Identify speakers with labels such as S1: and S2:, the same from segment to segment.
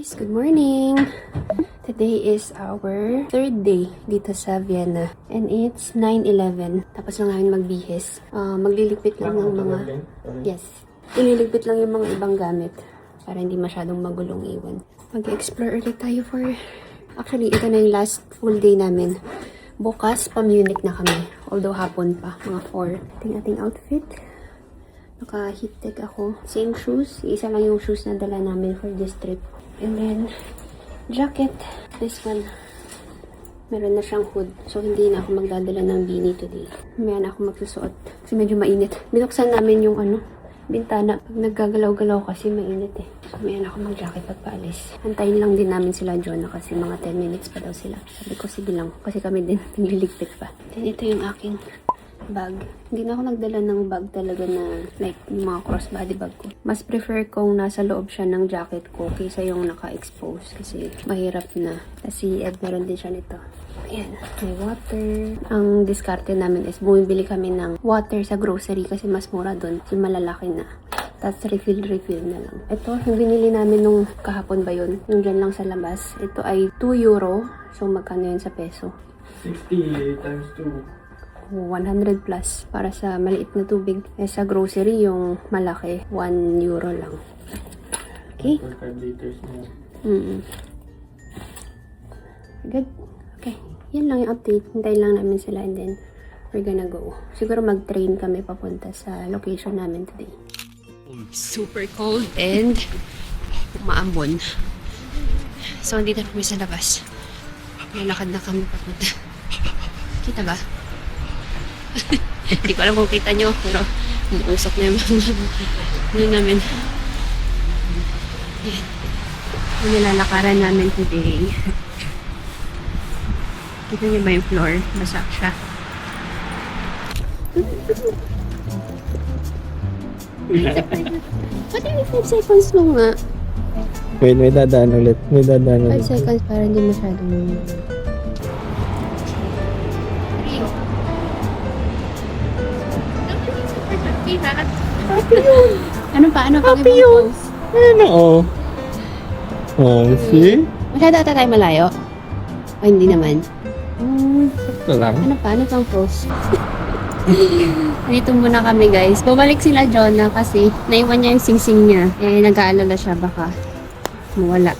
S1: guys! Good morning! Today is our third day dito sa Vienna. And it's 9:11. Tapos lang namin magbihis. Magliligpit lang ng mga... Yes. Ililigpit lang yung mga ibang gamit. Para hindi masyadong magulong iwan. Mag-explore ulit tayo for... Actually, ito na yung last full day namin. Bukas, pa-Munich na kami. Although hapon pa, mga 4. Ating outfit. Naka-heat tech ako. Same shoes. Isa lang yung shoes na dala namin for this trip. And then, jacket. This one. Meron na siyang hood. So, hindi na ako magdadala ng beanie today. Mamaya na ako magsusuot. Kasi medyo mainit. Binuksan namin yung bintana. Pag naggagalaw-galaw kasi mainit eh. So, mamaya na ako mag-jacket pagpaalis. Antayin lang din namin sila Jonah kasi mga 10 minutes pa daw sila. Sabi ko, sige lang. Kasi kami din nagliligpit pa. Then, ito yung aking bag. Hindi na ako nagdala ng bag talaga na like mga crossbody bag ko. Mas prefer kong nasa loob siya ng jacket ko kaysa yung naka-expose kasi mahirap na. Kasi Ed meron din siya nito. Ayan, may water. Ang diskarte namin is bumibili kami ng water sa grocery kasi mas mura doon. Kasi malalaki na. Tapos refill na lang. Ito, yung binili namin nung kahapon ba yun? Yung dyan lang sa labas. Ito ay 2 euro. So magkano yun sa peso?
S2: 60 times 2.
S1: 100 plus para sa maliit na tubig. Eh, sa grocery, yung malaki, 1 euro lang. Okay?
S2: 5 liters na.
S1: Good. Okay. Yan lang yung update. Hintayin lang namin sila and then we're gonna go. Siguro mag-train kami papunta sa location namin today. Super cold and umaambon. So, dito na kami sa labas. Lalakad na kami papunta. Kita ba? Hindi ko alam kung kita nyo, pero umuusok na yung mga namin. Yan. Yung nilalakaran namin today. Kita nyo ba yung floor? Basa siya. Pati yung 5 seconds mo nga.
S2: Wait, may dadaan ulit.
S1: 5 seconds para hindi masyadong...
S2: Happy yun!
S1: Ano pa?
S2: Happy yun! Ano oh? Oh, see?
S1: Masyado ata tayo malayo? O hindi naman?
S2: Sakto lang.
S1: Ano pa? Ano pang post? Dito muna kami guys. Bumalik sila Jonah kasi naiwan niya yung singsing niya. Eh, nag-aalala siya baka mawala.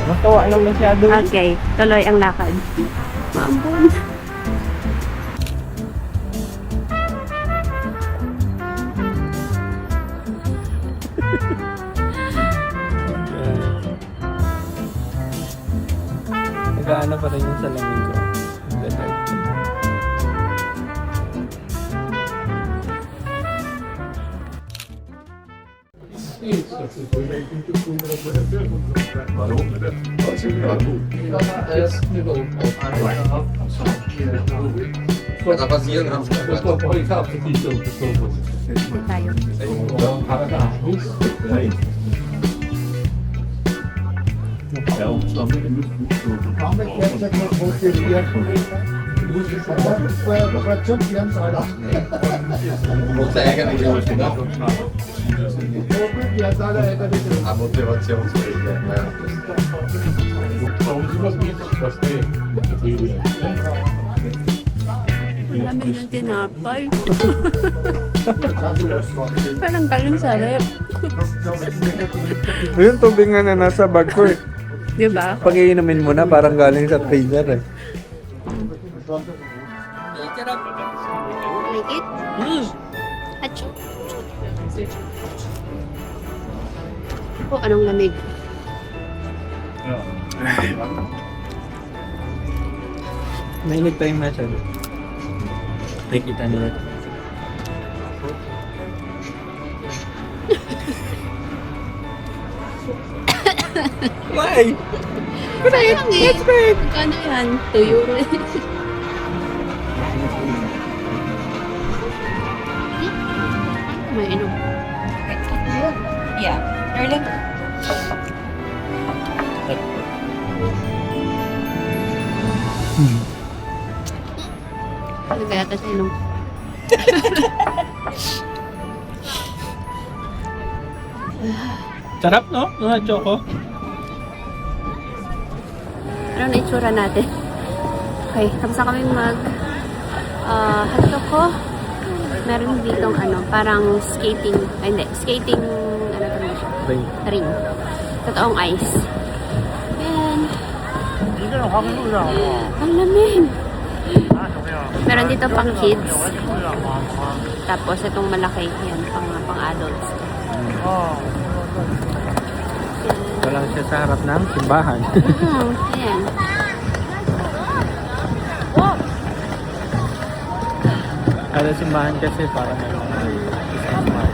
S2: Matawa lang masyado.
S1: Okay, tuloy ang lakad. Maambon.
S2: Nag-aano pa rin yung salamin ko. Dami ng tinapay. Parang galing sa rep. Yung tubig nga na nasa bag ko eh.
S1: Diba?
S2: Pag iinumin mo na, parang galing sa freezer eh.
S1: Like it? Achoo. Oh, anong lamig?
S2: Mainit time na siya. Nakikita nila. Why?
S1: Sayang eh. Magkano yan? 2 euro. May inom. Yeah. Darling. Tapos inom.
S2: Sarap, no? Yung hot choco.
S1: Ano na itsura natin? Okay, tapos na kami mag hot choco. Meron ditong ano, parang skating, ay hindi, skating, ano tawag siya? Ring. Totoong ice. Ayan. Ang lamig. Meron dito pang kids. Tapos itong malaki, yan, pang adults.
S2: Ito lang siya sa harap ng simbahan.
S1: Ayan.
S2: Kada simbahan kasi para may isang smart.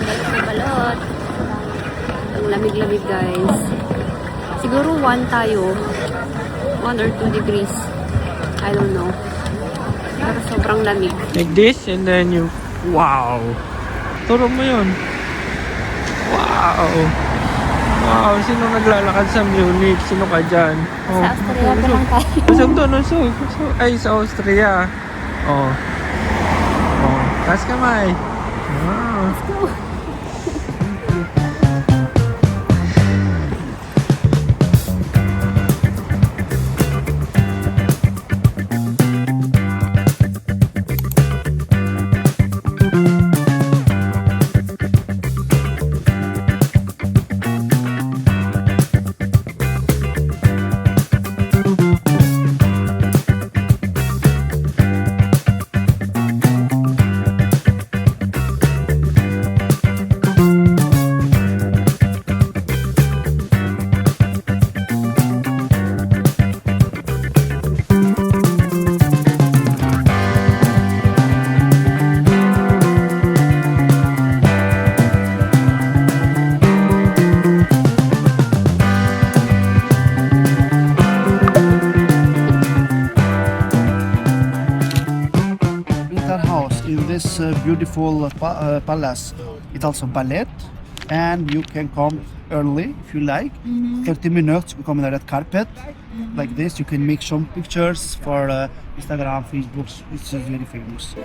S1: Balot na balot. Ang lamig-lamig, guys. Siguro 1 tayo. 1 or 2 degrees. I don't know. Pero sobrang lamig.
S2: Like this and then you... Wow! Turo mo yun. Wow! Wow! Sino naglalakad sa Munich? Sino ka dyan?
S1: Sa Austria pa lang tayo.
S2: Usog doon, usog. Ay, sa Austria. Oh. Oh. Taas kamay. Wow.
S1: Let's go.
S3: In this beautiful palace, it's also ballet, and you can come early if you like. 30 minutes, you come on the red carpet, like this. You can make some pictures for Instagram, Facebook. It's very famous.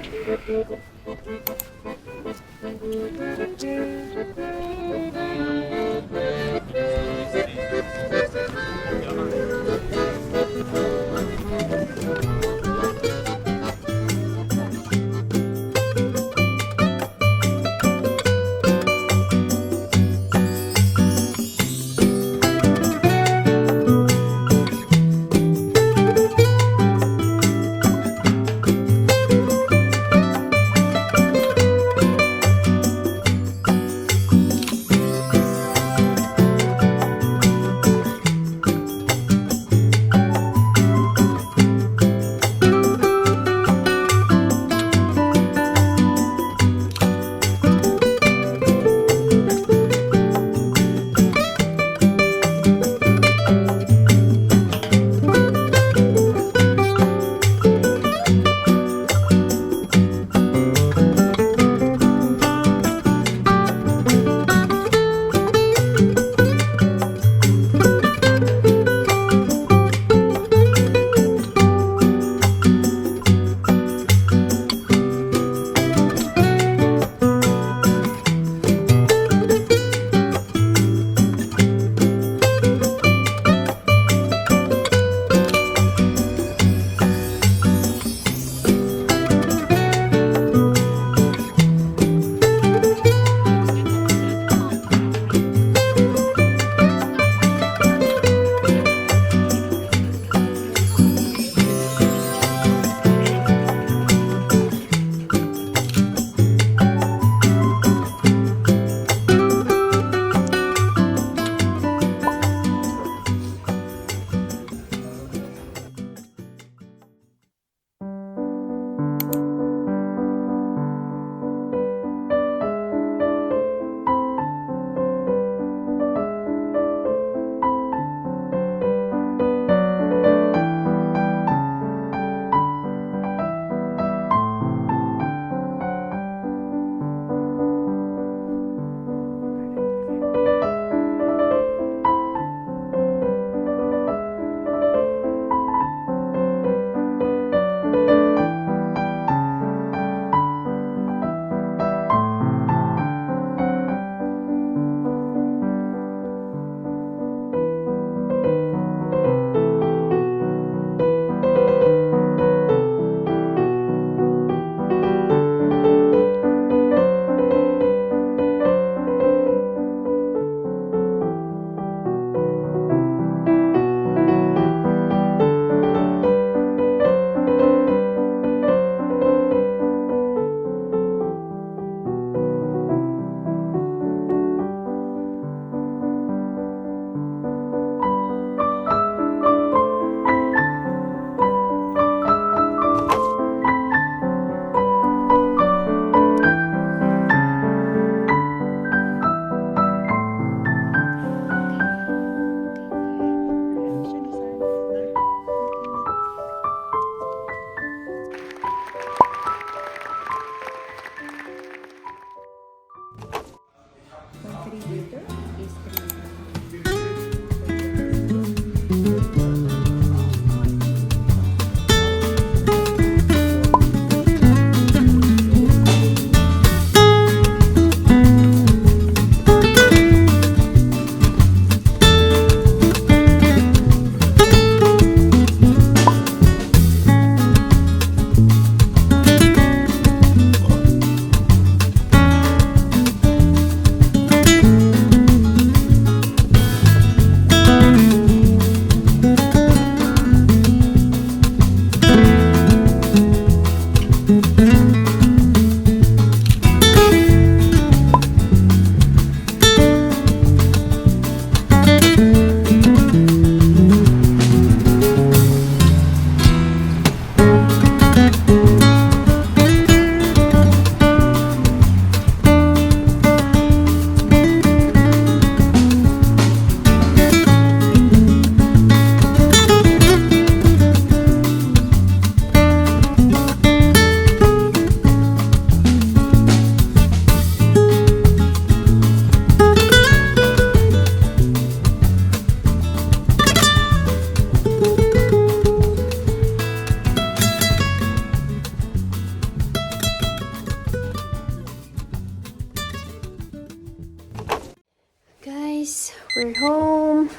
S1: home.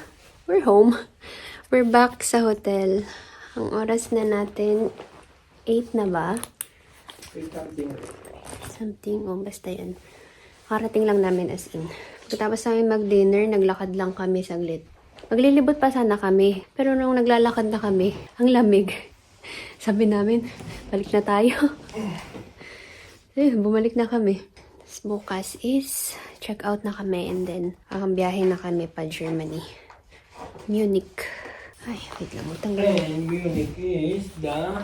S1: We're home. We're back sa hotel. Ang oras na natin, 8 na ba? Something. Oh, basta yan. Karating lang namin as in. Pagkatapos namin mag-dinner, naglakad lang kami saglit. Maglilibot pa sana kami. Pero nung naglalakad na kami, ang lamig. Sabi namin, balik na tayo. Bumalik na kami. Bukas is check out na kami and then biyahe na kami pa Germany. Munich. Ay, wait lang. Tanggal.
S2: And Munich is the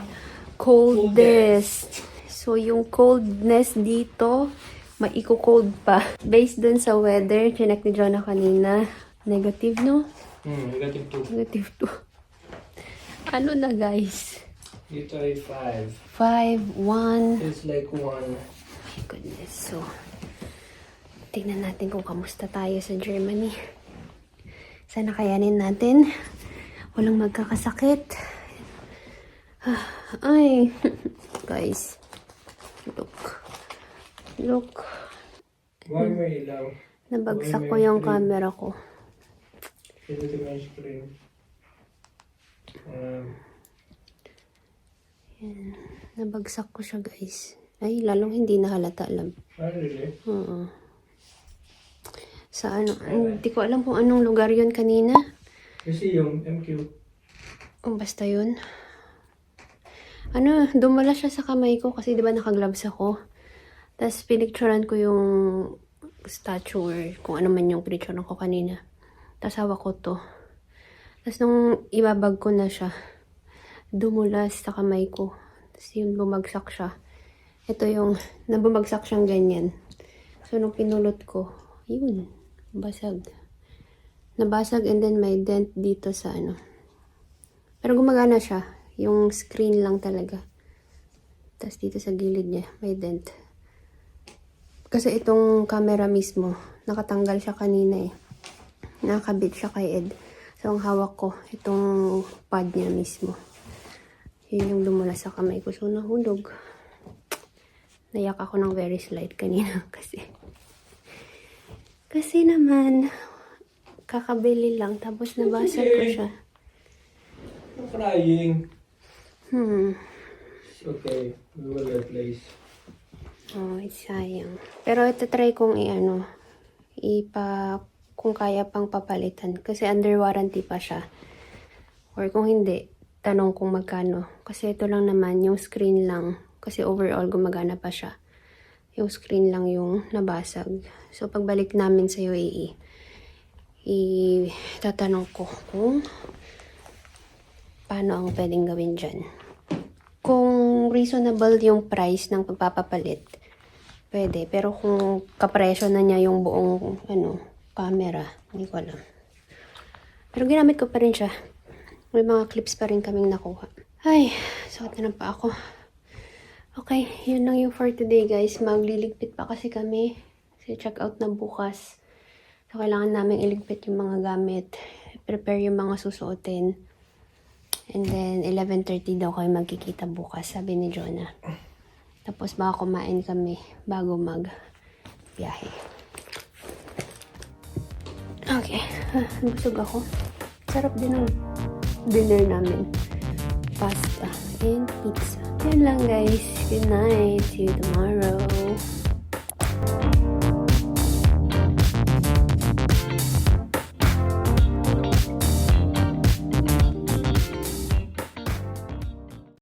S1: Coldest. So, yung coldness dito, maiko-cold pa. Based dun sa weather, chinek ni Jonah kanina. Negative, no?
S2: negative 2.
S1: Negative 2. Ano na, guys?
S2: Dito ay 5.
S1: 5, 1.
S2: It's like 1.
S1: My goodness. So, tingnan natin kung kamusta tayo sa Germany. Sana kayanin natin. Walang magkakasakit. Ay. Guys. Look.
S2: Why may ilaw?
S1: Nabagsak ko yung camera ko.
S2: Ito yung screen.
S1: Yan. Nabagsak ko siya, guys. Ay, lalong hindi nahalata alam.
S2: Really?
S1: Oo. Sa ano, hindi ko alam kung anong lugar yun kanina.
S2: Kasi yung MQ.
S1: Basta yun. Ano, dumala siya sa kamay ko kasi di ba naka-gloves ako. Tapos pinicturean ko yung statue or kung ano man yung pinicturean ko kanina. Tapos hawak ko to. Tapos nung ibabag ko na siya, dumulas sa kamay ko. Tapos yun, bumagsak siya. Ito yung, nabumagsak siyang ganyan. So nung pinulot ko, yun, basag. Nabasag and then may dent dito sa ano. Pero gumagana siya. Yung screen lang talaga. Tapos dito sa gilid niya, may dent. Kasi itong camera mismo, nakatanggal siya kanina eh. Nakakabit siya kay Ed. So ang hawak ko, itong pad niya mismo. Yun yung dumula sa kamay ko. So nahulog. Nayak ako ng very slight kanina kasi naman kakabili lang tapos nabasag ko siya.
S2: I'm crying. It's okay. We will replace.
S1: Oh, sayang. Pero ito try kong kung kaya pang papalitan. Kasi under warranty pa siya. Or kung hindi, tanong kung magkano. Kasi ito lang naman, yung screen lang. Kasi overall, gumagana pa siya. Yung screen lang yung nabasag. So, pagbalik namin sa UAE, tatanong ko kung paano ang pwedeng gawin dyan. Kung reasonable yung price ng pagpapapalit, pwede. Pero kung kapresyo na niya yung buong camera, hindi ko alam. Pero ginamit ko pa rin siya. May mga clips pa rin kaming nakuha. Ay, sukat na pa ako. Okay, yun lang yung for today, guys. Magliligpit pa kasi kami. Kasi check out na bukas. So, kailangan namin iligpit yung mga gamit. Prepare yung mga susuotin. And then, 11:30 daw kayo magkikita bukas, sabi ni Jonah. Tapos, baka kumain kami bago mag-biyahe. Okay. Busog ako. Sarap din ang dinner namin. Pasta and pizza. Yan lang, guys. Good night. See you tomorrow.